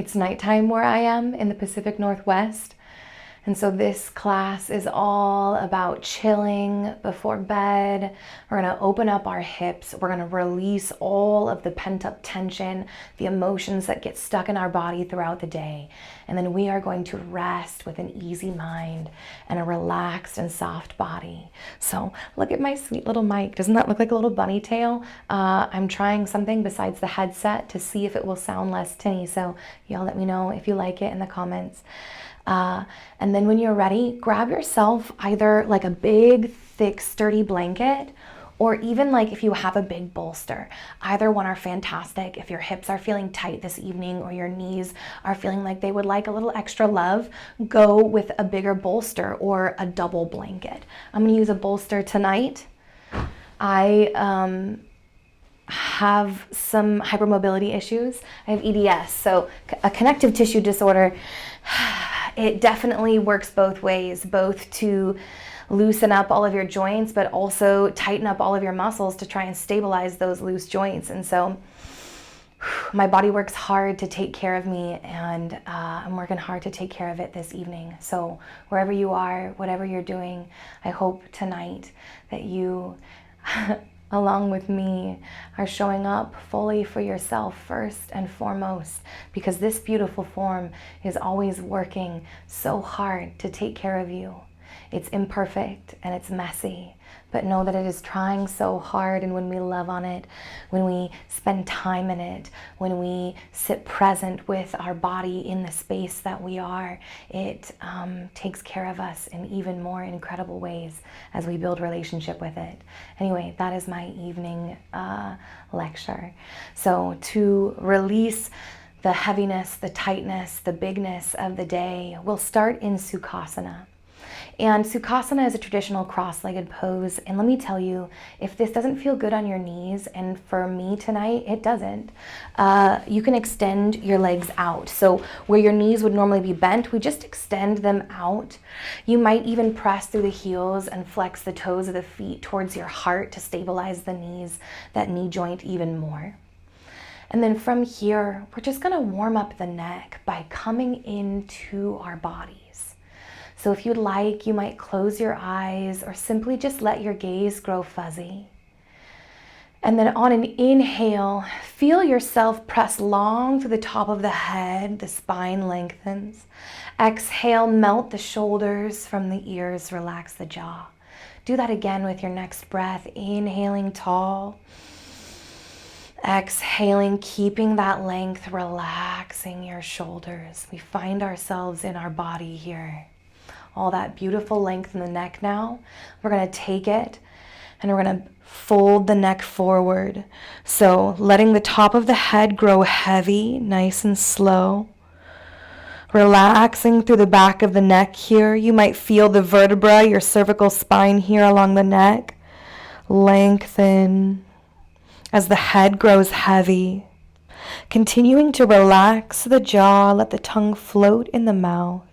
It's nighttime where I am in the Pacific Northwest. And so this class is all about chilling before bed. We're going to open up our hips. We're going to release all of the pent-up tension, the emotions that get stuck in our body throughout the day. And then we are going to rest with an easy mind and a relaxed and soft body. So look at my sweet little mic. Doesn't that look like a little bunny tail? I'm trying something besides the headset to see if it will sound less tinny. So y'all let me know if you like it in the comments. And then when you're ready, grab yourself either like a big, thick, sturdy blanket, or even like if you have a big bolster. Either one are fantastic. If your hips are feeling tight this evening or your knees are feeling like they would like a little extra love, go with a bigger bolster or a double blanket. I'm gonna use a bolster tonight. I have some hypermobility issues. I have EDS, so a connective tissue disorder. It definitely works both ways, both to loosen up all of your joints, but also tighten up all of your muscles to try and stabilize those loose joints. And so my body works hard to take care of me, and I'm working hard to take care of it this evening. So wherever you are, whatever you're doing, I hope tonight that you along with me, are showing up fully for yourself first and foremost, because this beautiful form is always working so hard to take care of you. It's imperfect and it's messy, but know that it is trying so hard. And when we love on it, when we spend time in it, when we sit present with our body in the space that we are, it takes care of us in even more incredible ways as we build relationship with it. Anyway, that is my evening lecture. So to release the heaviness, the tightness, the bigness of the day, we'll start in Sukhasana. And Sukhasana is a traditional cross-legged pose. And let me tell you, if this doesn't feel good on your knees, and for me tonight, it doesn't, you can extend your legs out. So where your knees would normally be bent, we just extend them out. You might even press through the heels and flex the toes of the feet towards your heart to stabilize the knees, that knee joint even more. And then from here, we're just gonna warm up the neck by coming into our bodies. So if you'd like, you might close your eyes or simply just let your gaze grow fuzzy. And then on an inhale, feel yourself press long through the top of the head, the spine lengthens. Exhale, melt the shoulders from the ears, relax the jaw. Do that again with your next breath, inhaling tall. Exhaling, keeping that length, relaxing your shoulders. We find ourselves in our body here. All that beautiful length in the neck now. We're gonna take it and we're gonna fold the neck forward. So letting the top of the head grow heavy, nice and slow. Relaxing through the back of the neck here. You might feel the vertebra, your cervical spine here along the neck. Lengthen as the head grows heavy. Continuing to relax the jaw, let the tongue float in the mouth.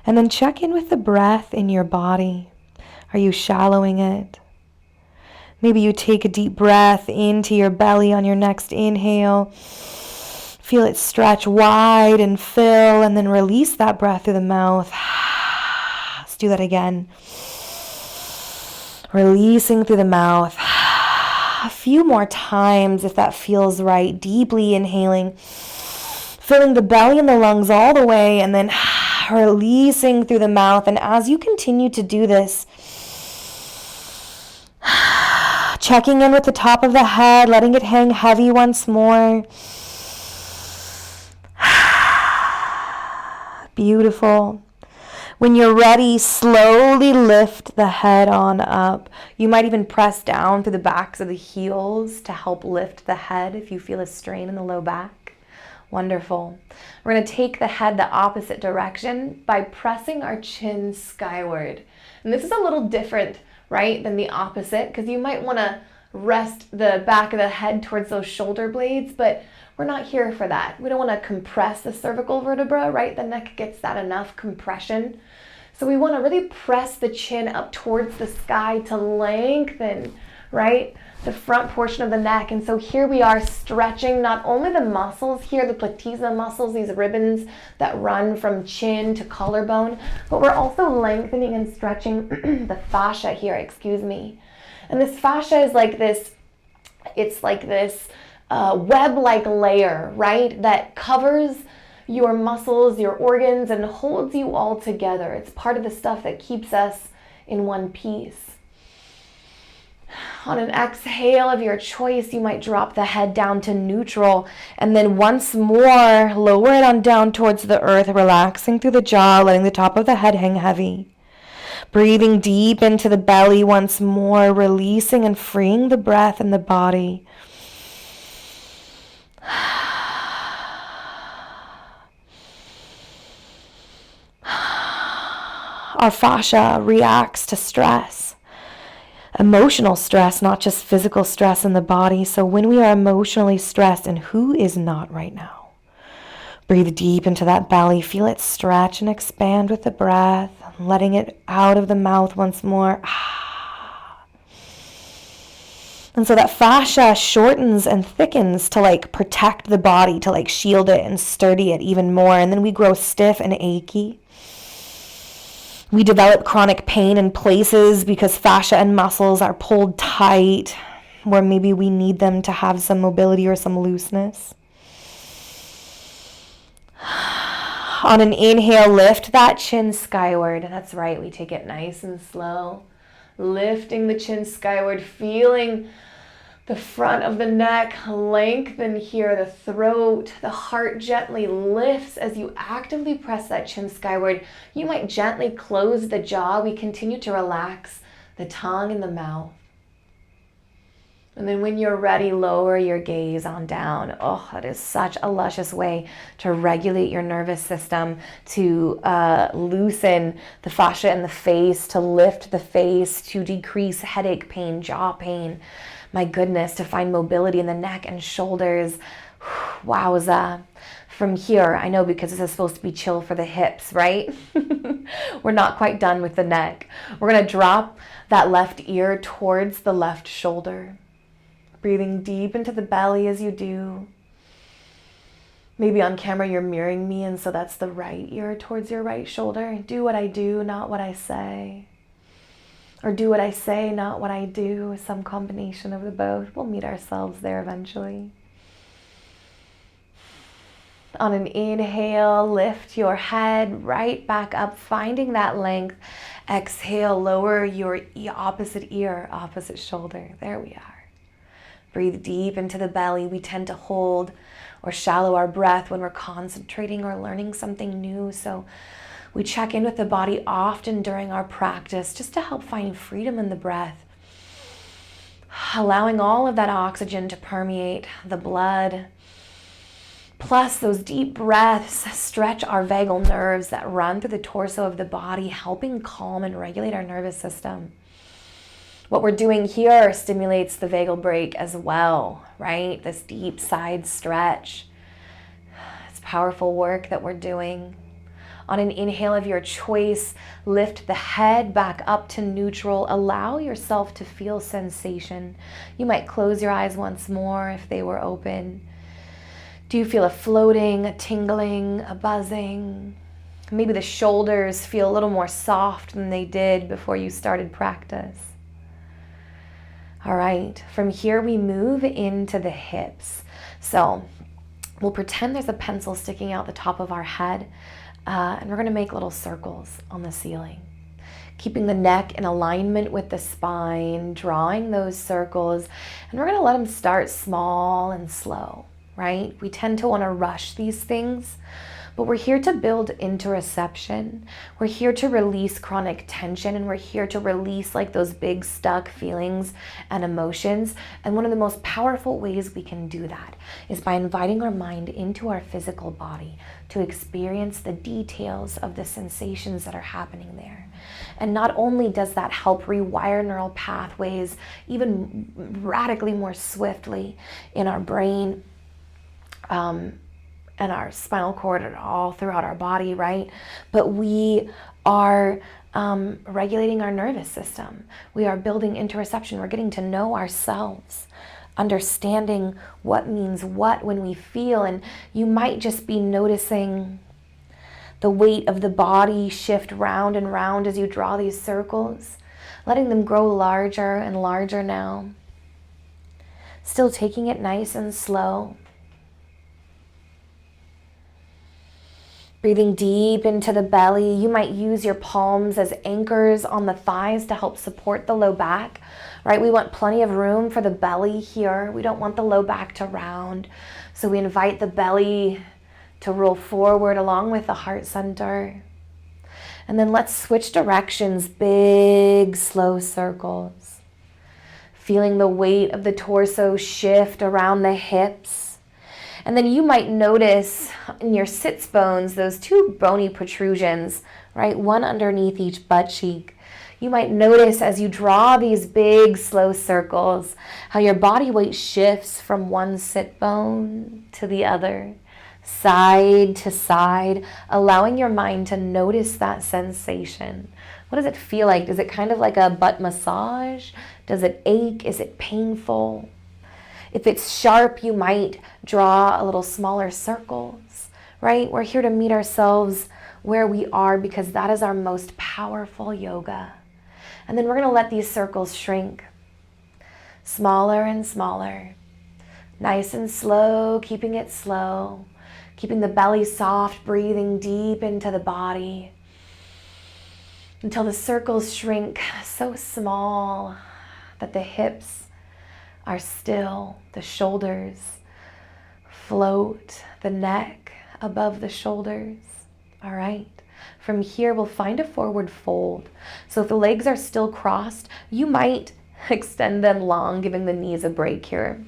And then check in with the breath in your body. Are you shallowing it? Maybe you take a deep breath into your belly on your next inhale. Feel it stretch wide and fill, and then release that breath through the mouth. Let's do that again. Releasing through the mouth. A few more times if that feels right. Deeply inhaling. Filling the belly and the lungs all the way, and then releasing through the mouth. And as you continue to do this, checking in with the top of the head, letting it hang heavy once more. Beautiful. When you're ready, slowly lift the head on up. You might even press down through the backs of the heels to help lift the head if you feel a strain in the low back. Wonderful. We're going to take the head the opposite direction by pressing our chin skyward. And this is a little different, right, than the opposite, because you might want to rest the back of the head towards those shoulder blades, but we're not here for that. We don't want to compress the cervical vertebra, right? The neck gets that enough compression. So we want to really press the chin up towards the sky to lengthen right? The front portion of the neck. And so here we are stretching not only the muscles here, the platysma muscles, these ribbons that run from chin to collarbone, but we're also lengthening and stretching the fascia here, excuse me. And this fascia is like this, it's like this web-like layer, right? That covers your muscles, your organs, and holds you all together. It's part of the stuff that keeps us in one piece. On an exhale of your choice, you might drop the head down to neutral, and then once more, lower it on down towards the earth, relaxing through the jaw, letting the top of the head hang heavy. Breathing deep into the belly once more, releasing and freeing the breath and the body. Our fascia reacts to stress. Emotional stress, not just physical stress in the body. So when we are emotionally stressed, and who is not right now? Breathe deep into that belly. Feel it stretch and expand with the breath, letting it out of the mouth once more. And so that fascia shortens and thickens to like protect the body, to like shield it and sturdy it even more. And then we grow stiff and achy. We develop chronic pain in places because fascia and muscles are pulled tight, where maybe we need them to have some mobility or some looseness. On an inhale, lift that chin skyward. That's right, we take it nice and slow. Lifting the chin skyward, feeling the front of the neck lengthen here, the throat, the heart gently lifts as you actively press that chin skyward. You might gently close the jaw. We continue to relax the tongue and the mouth. And then when you're ready, lower your gaze on down. Oh, that is such a luscious way to regulate your nervous system, to loosen the fascia in the face, to lift the face, to decrease headache pain, jaw pain. My goodness, to find mobility in the neck and shoulders. Wowza. From here, I know because this is supposed to be chill for the hips, right? We're not quite done with the neck. We're going to drop that left ear towards the left shoulder. Breathing deep into the belly as you do. Maybe on camera you're mirroring me, and so that's the right ear towards your right shoulder. Do what I do, not what I say. Or do what I say, not what I do. Some combination of the both. We'll meet ourselves there eventually. On an inhale, lift your head right back up, finding that length. Exhale, lower your opposite ear, opposite shoulder. There we are. Breathe deep into the belly. We tend to hold or shallow our breath when we're concentrating or learning something new. So we check in with the body often during our practice just to help find freedom in the breath. Allowing all of that oxygen to permeate the blood. Plus those deep breaths stretch our vagal nerves that run through the torso of the body, helping calm and regulate our nervous system. What we're doing here stimulates the vagal brake as well, right? This deep side stretch. It's powerful work that we're doing. On an inhale of your choice, lift the head back up to neutral. Allow yourself to feel sensation. You might close your eyes once more if they were open. Do you feel a floating, a tingling, a buzzing? Maybe the shoulders feel a little more soft than they did before you started practice. All right, from here we move into the hips. So we'll pretend there's a pencil sticking out the top of our head, and we're gonna make little circles on the ceiling. Keeping the neck in alignment with the spine, drawing those circles, and we're gonna let them start small and slow, right? We tend to wanna rush these things, but we're here to build interoception. We're here to release chronic tension, and we're here to release like those big stuck feelings and emotions. And one of the most powerful ways we can do that is by inviting our mind into our physical body to experience the details of the sensations that are happening there. And not only does that help rewire neural pathways even radically more swiftly in our brain, and our spinal cord and all throughout our body, right? But we are regulating our nervous system. We are building interoception. We're getting to know ourselves, understanding what means what when we feel. And you might just be noticing the weight of the body shift round and round as you draw these circles, letting them grow larger and larger now. Still taking it nice and slow. Breathing deep into the belly. You might use your palms as anchors on the thighs to help support the low back, right? We want plenty of room for the belly here. We don't want the low back to round. So we invite the belly to roll forward along with the heart center. And then let's switch directions, big, slow circles. Feeling the weight of the torso shift around the hips. And then you might notice in your sits bones, those two bony protrusions, right? One underneath each butt cheek. You might notice as you draw these big, slow circles, how your body weight shifts from one sit bone to the other, side to side, allowing your mind to notice that sensation. What does it feel like? Is it kind of like a butt massage? Does it ache? Is it painful? If it's sharp, you might draw a little smaller circles, right? We're here to meet ourselves where we are because that is our most powerful yoga. And then we're going to let these circles shrink. Smaller and smaller. Nice and slow, keeping it slow. Keeping the belly soft, breathing deep into the body until the circles shrink so small that the hips are still, the shoulders float, the neck above the shoulders. All right. From here, we'll find a forward fold. So if the legs are still crossed, you might extend them long, giving the knees a break here.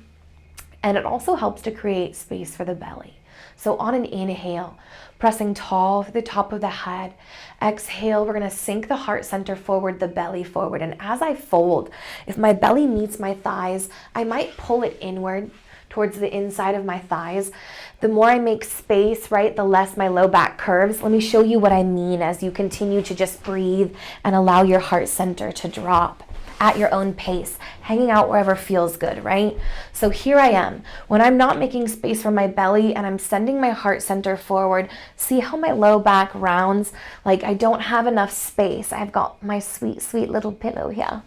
And it also helps to create space for the belly. So on an inhale, pressing tall to the top of the head. Exhale, we're going to sink the heart center forward, the belly forward. And as I fold, if my belly meets my thighs, I might pull it inward towards the inside of my thighs. The more I make space, right, the less my low back curves. Let me show you what I mean as you continue to just breathe and allow your heart center to drop at your own pace, hanging out wherever feels good, right? So here I am. When I'm not making space for my belly and I'm sending my heart center forward, see how my low back rounds? Like I don't have enough space. I've got my sweet, sweet little pillow here.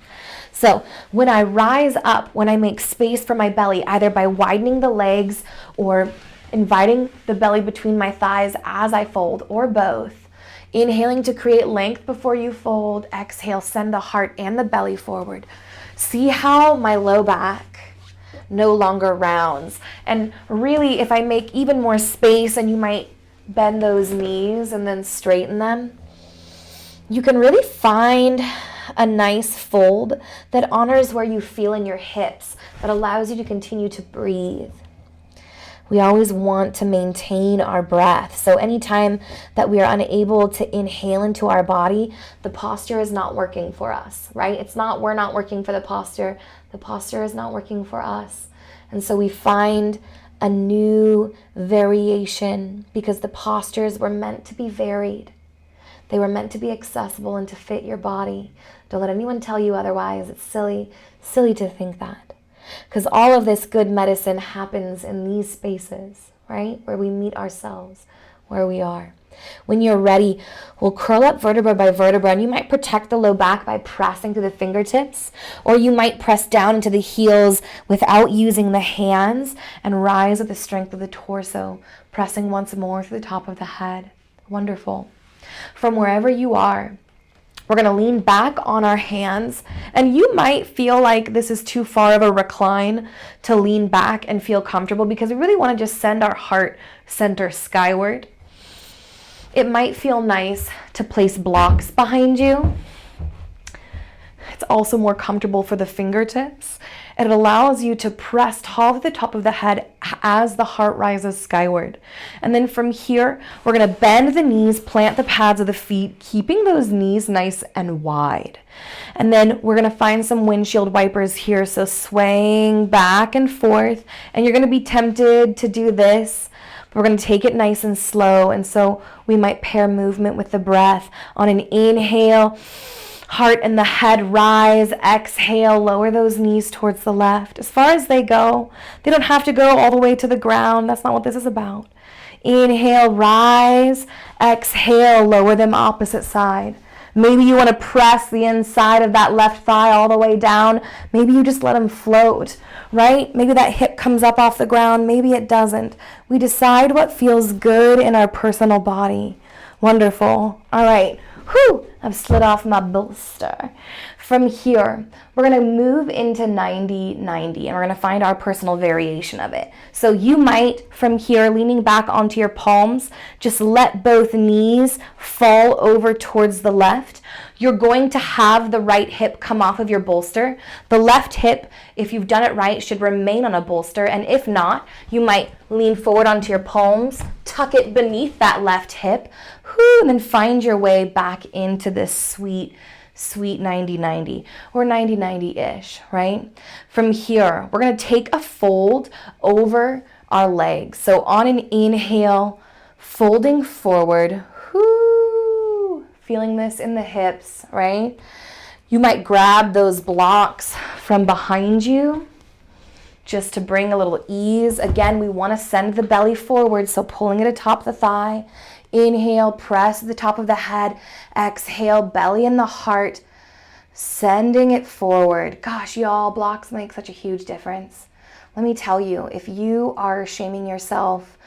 So when I rise up, when I make space for my belly, either by widening the legs or inviting the belly between my thighs as I fold, or both, inhaling to create length before you fold. Exhale, send the heart and the belly forward. See how my low back no longer rounds. And really, if I make even more space and you might bend those knees and then straighten them, you can really find a nice fold that honors where you feel in your hips, that allows you to continue to breathe. We always want to maintain our breath. So anytime that we are unable to inhale into our body, the posture is not working for us, right? It's not, we're not working for the posture is not working for us. And so we find a new variation because the postures were meant to be varied. They were meant to be accessible and to fit your body. Don't let anyone tell you otherwise. It's silly to think that. Because all of this good medicine happens in these spaces, right? Where we meet ourselves, where we are. When you're ready, we'll curl up vertebra by vertebra, and you might protect the low back by pressing through the fingertips, or you might press down into the heels without using the hands and rise with the strength of the torso, pressing once more through the top of the head. Wonderful. From wherever you are, we're going to lean back on our hands, and you might feel like this is too far of a recline to lean back and feel comfortable because we really want to just send our heart center skyward. It might feel nice to place blocks behind you. It's also more comfortable for the fingertips. It allows you to press tall to the top of the head as the heart rises skyward. And then from here, we're going to bend the knees, plant the pads of the feet, keeping those knees nice and wide. And then we're going to find some windshield wipers here. So swaying back and forth. And you're going to be tempted to do this We're going to take it nice and slow, and so we might pair movement with the breath. On an inhale, heart and the head rise. Exhale, lower those knees towards the left as far as they go. They don't have to go all the way to the ground. That's not what this is about. Inhale, rise. Exhale, lower them opposite side. Maybe you want to press the inside of that left thigh all the way down. Maybe you just let them float, right? Maybe that hip comes up off the ground. Maybe it doesn't. We decide what feels good in our personal body. Wonderful. All right. Whew, I've slid off my bolster. From here, we're going to move into 90-90, and we're going to find our personal variation of it. So you might, from here, leaning back onto your palms, just let both knees fall over towards the left. You're going to have the right hip come off of your bolster. The left hip, if you've done it right, should remain on a bolster, and if not, you might lean forward onto your palms, tuck it beneath that left hip, and then find your way back into this sweet 90-90 or 90-90-ish, right? From here, we're going to take a fold over our legs. So on an inhale, folding forward, feeling this in the hips, right? You might grab those blocks from behind you just to bring a little ease. Again, we want to send the belly forward, so pulling it atop the thigh. Inhale, press the top of the head. Exhale, belly and the heart, sending it forward. Gosh, y'all, blocks make such a huge difference. Let me tell you, if you are shaming yourself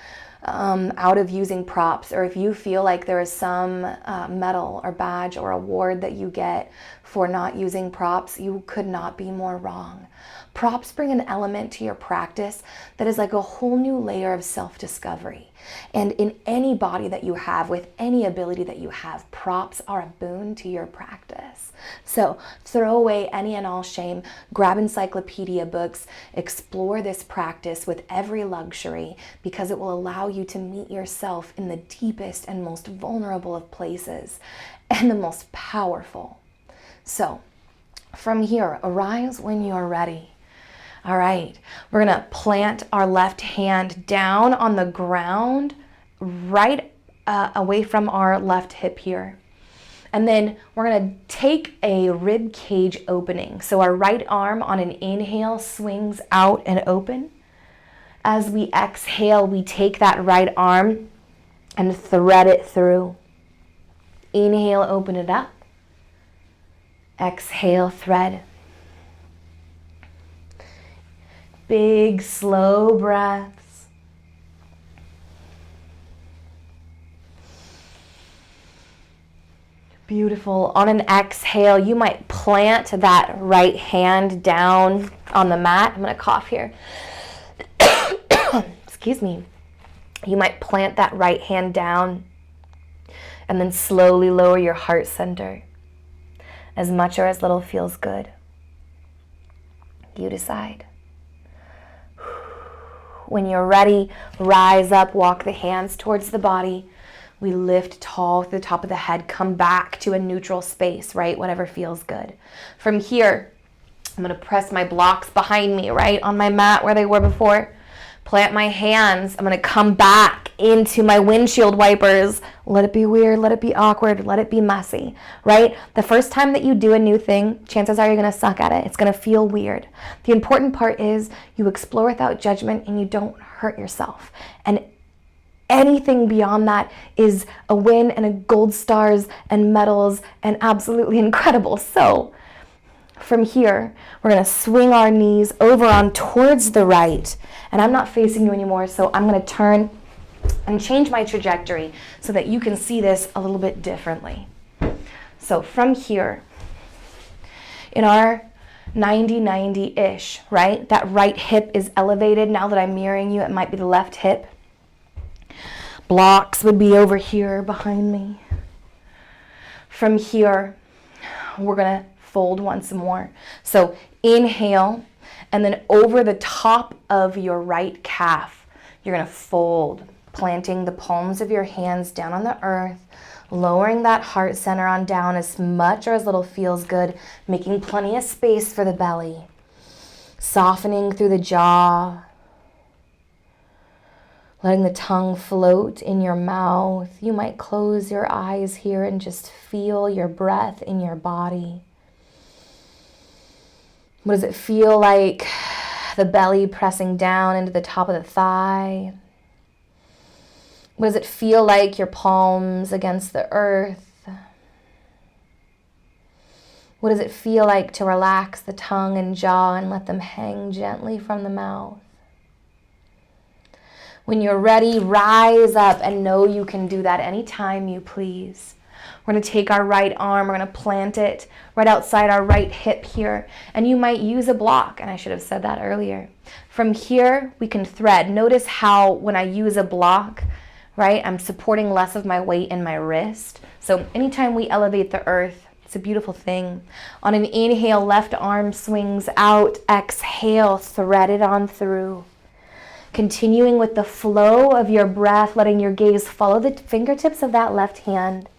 out of using props, or if you feel like there is some medal or badge or award that you get for not using props, you could not be more wrong. Props bring an element to your practice that is like a whole new layer of self-discovery. And in any body that you have, with any ability that you have, props are a boon to your practice. So throw away any and all shame, grab encyclopedia books, explore this practice with every luxury, because it will allow you to meet yourself in the deepest and most vulnerable of places and the most powerful. So from here, arise when you're ready. All right, we're gonna plant our left hand down on the ground, right away from our left hip here. And then we're gonna take a rib cage opening. So our right arm on an inhale swings out and open. As we exhale, we take that right arm and thread it through. Inhale, open it up. Exhale, thread. Big, slow breaths. Beautiful. On an exhale, you might plant that right hand down on the mat. I'm going to cough here. Excuse me. You might plant that right hand down and then slowly lower your heart center. As much or as little feels good. You decide. When you're ready, rise up, walk the hands towards the body. We lift tall to the top of the head, come back to a neutral space, right? Whatever feels good. From here, I'm gonna press my blocks behind me, right? On my mat where they were before. Plant my hands. I'm gonna come back into my windshield wipers. Let it be weird, let it be awkward, let it be messy, right? The first time that you do a new thing, chances are you're gonna suck at it. It's gonna feel weird. The important part is you explore without judgment and you don't hurt yourself. And anything beyond that is a win and a gold stars and medals and absolutely incredible. So from here, we're gonna swing our knees over on towards the right. And I'm not facing you anymore, so I'm gonna turn and change my trajectory so that you can see this a little bit differently. So from here, in our 90-90-ish, right? That right hip is elevated. Now that I'm mirroring you, it might be the left hip. Blocks would be over here behind me. From here, we're gonna fold once more. So inhale, and then over the top of your right calf, you're gonna fold, planting the palms of your hands down on the earth, lowering that heart center on down as much or as little feels good, making plenty of space for the belly, softening through the jaw, letting the tongue float in your mouth. You might close your eyes here and just feel your breath in your body. What does it feel like? The belly pressing down into the top of the thigh. What does it feel like? Your palms against the earth. What does it feel like to relax the tongue and jaw and let them hang gently from the mouth? When you're ready, rise up and know you can do that anytime you please. We're going to take our right arm, we're going to plant it right outside our right hip here. And you might use a block, and I should have said that earlier. From here, we can thread. Notice how when I use a block, right, I'm supporting less of my weight in my wrist. So anytime we elevate the earth, it's a beautiful thing. On an inhale, left arm swings out. Exhale, thread it on through. Continuing with the flow of your breath, letting your gaze follow the fingertips of that left hand.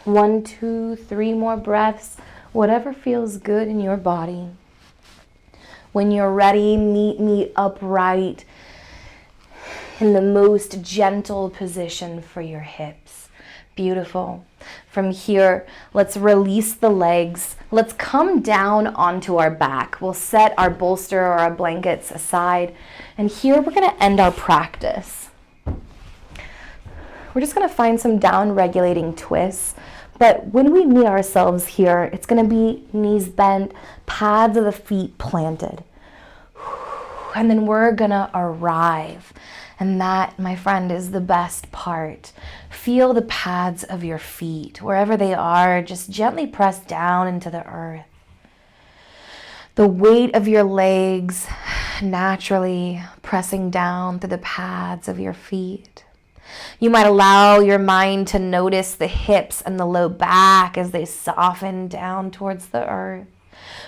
One, two, three more breaths, whatever feels good in your body. When you're ready, meet me upright in the most gentle position for your hips. Beautiful. From here, let's release the legs. Let's come down onto our back. We'll set our bolster or our blankets aside. And here we're going to end our practice. We're just going to find some down-regulating twists. But when we meet ourselves here, it's going to be knees bent, pads of the feet planted. And then we're going to arrive. And that, my friend, is the best part. Feel the pads of your feet. Wherever they are, just gently press down into the earth. The weight of your legs naturally pressing down through the pads of your feet. You might allow your mind to notice the hips and the low back as they soften down towards the earth,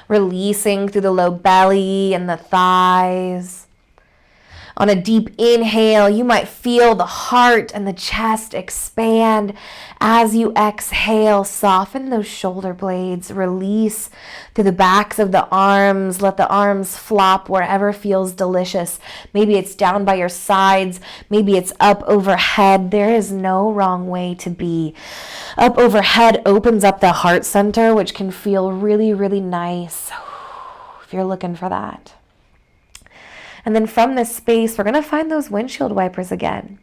releasing through the low belly and the thighs. On a deep inhale, you might feel the heart and the chest expand. As you exhale, soften those shoulder blades, release through the backs of the arms. Let the arms flop wherever feels delicious. Maybe it's down by your sides, maybe it's up overhead. There is no wrong way to be. Up overhead opens up the heart center, which can feel really, really nice if you're looking for that. And then from this space, we're going to find those windshield wipers again.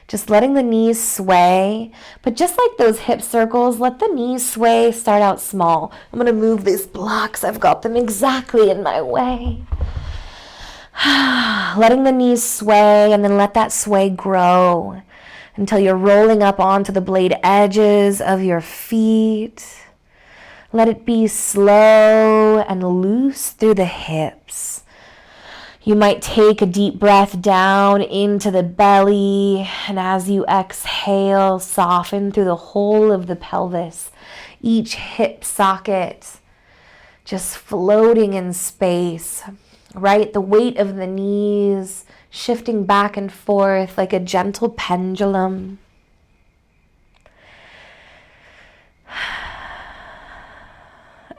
Just letting the knees sway. But just like those hip circles, let the knees sway. Start out small. I'm going to move these blocks. I've got them exactly in my way. Letting the knees sway, and then let that sway grow until you're rolling up onto the blade edges of your feet. Let it be slow and loose through the hips. You might take a deep breath down into the belly, and as you exhale, soften through the whole of the pelvis, each hip socket just floating in space, right? The weight of the knees shifting back and forth like a gentle pendulum.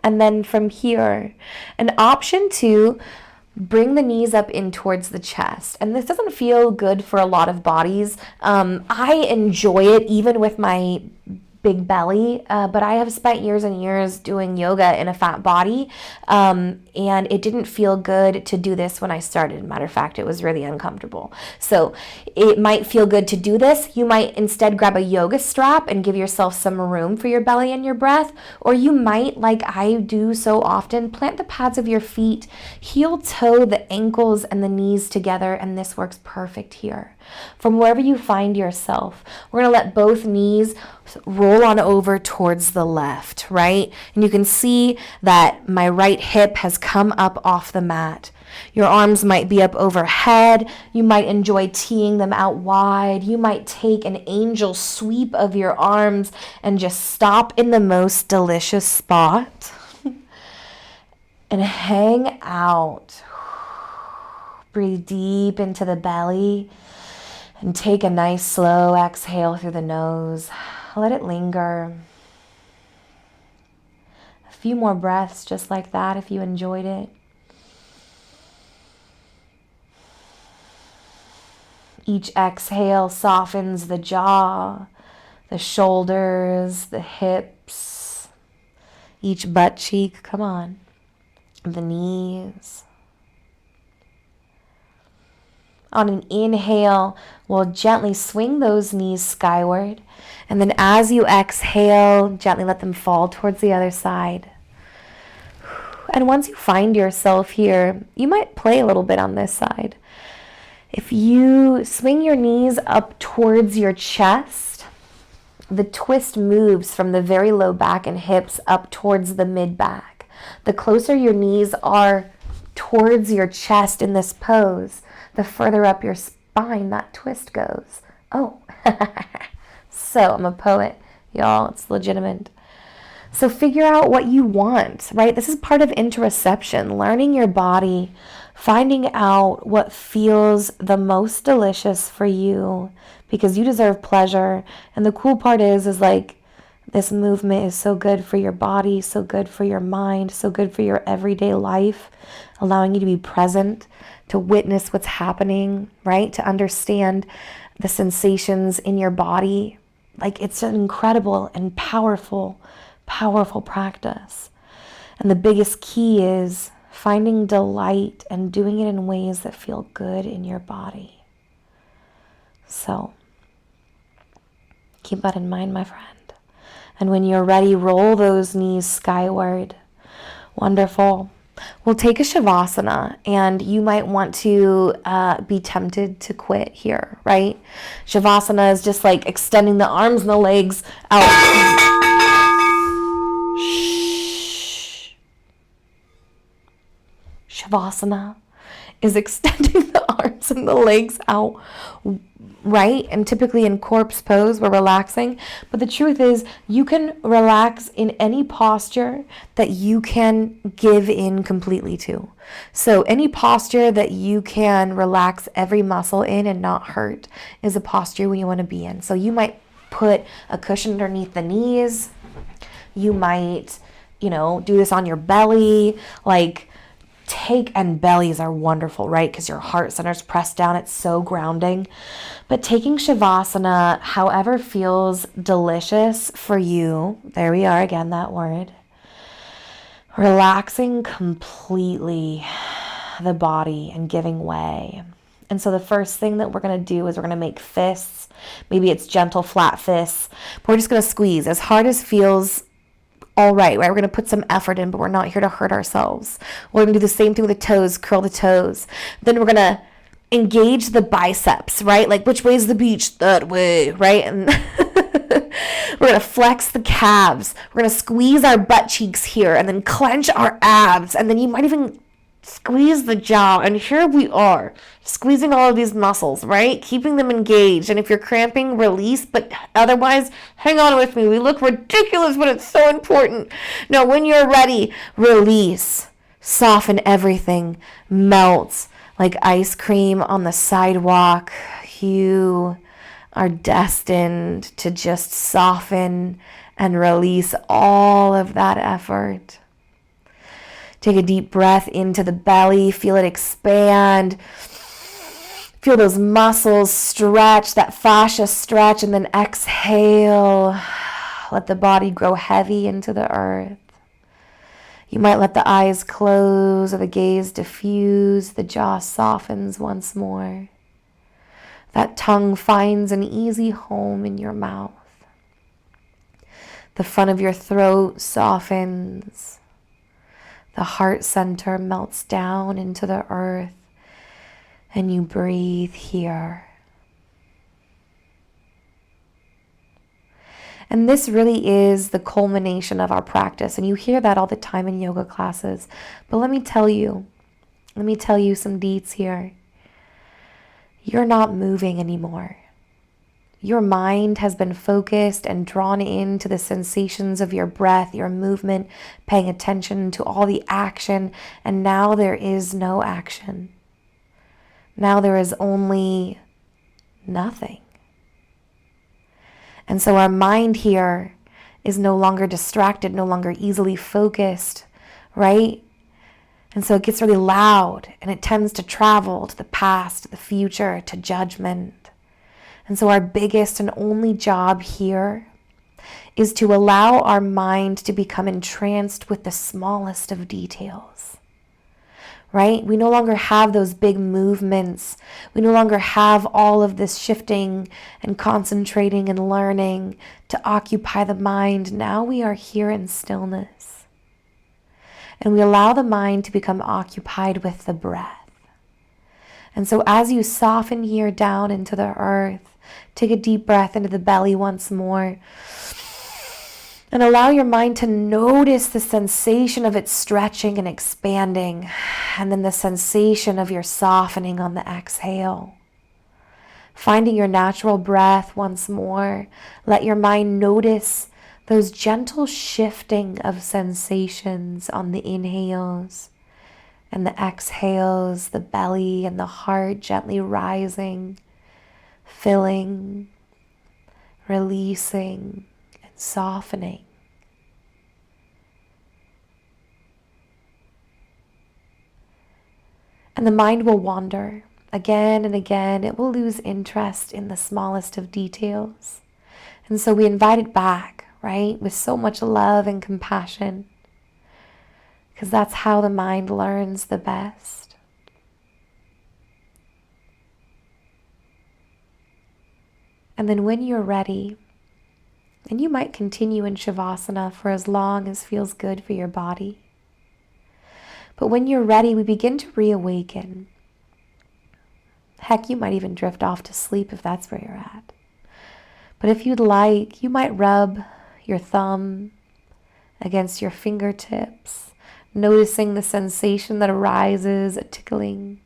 And then from here, an option to bring the knees up in towards the chest. And this doesn't feel good for a lot of bodies. I enjoy it even with my big belly, but I have spent years and years doing yoga in a fat body, and it didn't feel good to do this when I started. Matter of fact, it was really uncomfortable. So it might feel good to do this. You might instead grab a yoga strap and give yourself some room for your belly and your breath, or you might, like I do so often, plant the pads of your feet, heel toe the ankles and the knees together, and this works perfect here. From wherever you find yourself, we're going to let both knees roll on over towards the left, right? And you can see that my right hip has come up off the mat. Your arms might be up overhead. You might enjoy teeing them out wide. You might take an angel sweep of your arms and just stop in the most delicious spot and hang out. Breathe deep into the belly. And take a nice slow exhale through the nose. Let it linger. few more breaths just like that if you enjoyed it. Each exhale softens the jaw, the shoulders, the hips, each butt cheek, come on, the knees. On an inhale, we'll gently swing those knees skyward. And then as you exhale, gently let them fall towards the other side. And once you find yourself here, you might play a little bit on this side. If you swing your knees up towards your chest, the twist moves from the very low back and hips up towards the mid back. The closer your knees are towards your chest in this pose, the further up your spine that twist goes. Oh, so I'm a poet, y'all. It's legitimate. So figure out what you want, right? This is part of interoception, learning your body, finding out what feels the most delicious for you, because you deserve pleasure. And the cool part is like, this movement is so good for your body, so good for your mind, so good for your everyday life, allowing you to be present, to witness what's happening, right? To understand the sensations in your body. Like, it's an incredible and powerful practice. And the biggest key is finding delight and doing it in ways that feel good in your body. So keep that in mind, my friend. And when you're ready, roll those knees skyward. Wonderful. We'll take a Shavasana, and you might want to be tempted to quit here, right? Shavasana is just like extending the arms and the legs out. Shavasana is extending the arms and the legs out, right? And typically in corpse pose, we're relaxing. But the truth is, you can relax in any posture that you can give in completely to. So any posture that you can relax every muscle in and not hurt is a posture you want to be in. So you might put a cushion underneath the knees. You might, do this on your belly, and bellies are wonderful, right? Because your heart center's pressed down. It's so grounding. But taking Shavasana, however feels delicious for you, there we are again, that word. Relaxing completely the body and giving way. And so the first thing that we're going to do is we're going to make fists. Maybe it's gentle, flat fists. But we're just going to squeeze as hard as feels all right? We're going to put some effort in, but we're not here to hurt ourselves. We're going to do the same thing with the toes, curl the toes. Then we're going to engage the biceps, right? Like, which way is the beach? That way, right? And we're going to flex the calves. We're going to squeeze our butt cheeks here and then clench our abs. And then you might even squeeze the jaw. And here we are, squeezing all of these muscles, right? Keeping them engaged. And if you're cramping, release. But otherwise, hang on with me. We look ridiculous, but it's so important. No, when you're ready, release. Soften everything. Melt like ice cream on the sidewalk. You are destined to just soften and release all of that effort. Take a deep breath into the belly. Feel it expand. Feel those muscles stretch, that fascia stretch, and then exhale. Let the body grow heavy into the earth. You might let the eyes close or the gaze diffuse. The jaw softens once more. That tongue finds an easy home in your mouth. The front of your throat softens. The heart center melts down into the earth, and you breathe here. And this really is the culmination of our practice. And you hear that all the time in yoga classes. But let me tell you some deets here. You're not moving anymore. Your mind has been focused and drawn into the sensations of your breath, your movement, paying attention to all the action. And now there is no action. Now there is only nothing. And so our mind here is no longer distracted, no longer easily focused, right? And so it gets really loud, and it tends to travel to the past, to the future, to judgment. And so our biggest and only job here is to allow our mind to become entranced with the smallest of details, right? We no longer have those big movements. We no longer have all of this shifting and concentrating and learning to occupy the mind. Now we are here in stillness. And we allow the mind to become occupied with the breath. And so as you soften here down into the earth, take a deep breath into the belly once more. And allow your mind to notice the sensation of it stretching and expanding. And then the sensation of your softening on the exhale. Finding your natural breath once more. Let your mind notice those gentle shifting of sensations on the inhales and the exhales, the belly and the heart gently rising, filling, releasing, and softening. And the mind will wander again and again. It will lose interest in the smallest of details. And so we invite it back, right? With so much love and compassion. Because that's how the mind learns the best. And then when you're ready, and you might continue in Shavasana for as long as feels good for your body. But when you're ready, we begin to reawaken. Heck, you might even drift off to sleep if that's where you're at. But if you'd like, you might rub your thumb against your fingertips, noticing the sensation that arises, a tickling,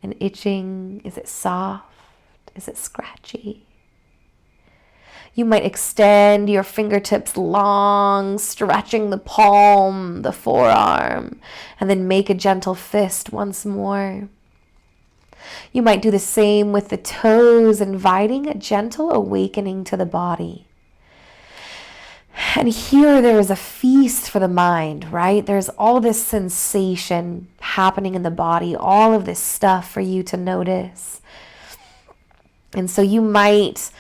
an itching. Is it soft? Is it scratchy? You might extend your fingertips long, stretching the palm, the forearm, and then make a gentle fist once more. You might do the same with the toes, inviting a gentle awakening to the body. And here there is a feast for the mind, right? There's all this sensation happening in the body, all of this stuff for you to notice. And so you might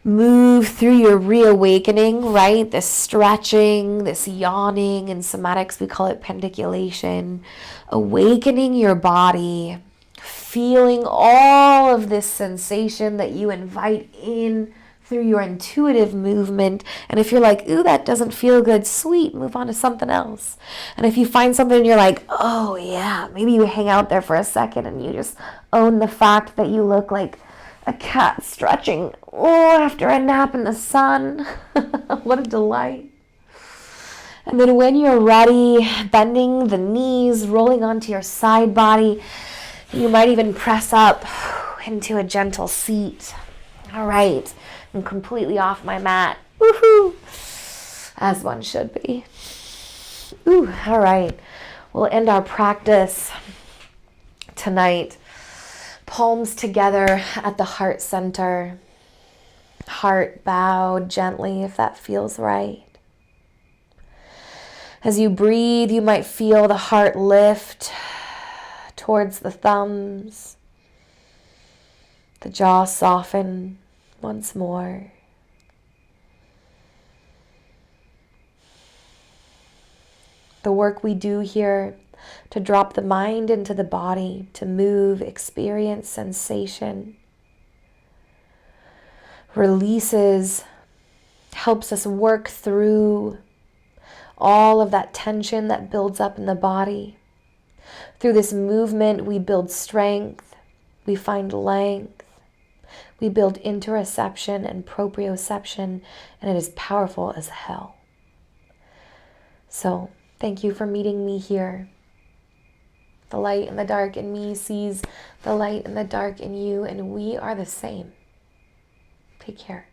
move through your reawakening, right? This stretching, this yawning. In somatics, we call it pendiculation. Awakening your body, feeling all of this sensation that you invite in through your intuitive movement. And if you're like, ooh, that doesn't feel good, sweet, move on to something else. And if you find something and you're like, oh yeah, maybe you hang out there for a second and you just own the fact that you look like a cat stretching, after a nap in the sun. What a delight. And then when you're ready, bending the knees, rolling onto your side body, you might even press up into a gentle seat. All right, I'm completely off my mat. Woohoo! As one should be. Ooh, all right. We'll end our practice tonight. Palms together at the heart center. Heart bowed gently if that feels right. As you breathe, you might feel the heart lift towards the thumbs. The jaw soften once more. The work we do here to drop the mind into the body, to move, experience sensation, releases, helps us work through all of that tension that builds up in the body. Through this movement, we build strength, we find length, we build interoception and proprioception, and it is powerful as hell. So, thank you for meeting me here. The light and the dark in me sees the light and the dark in you, and we are the same. Take care.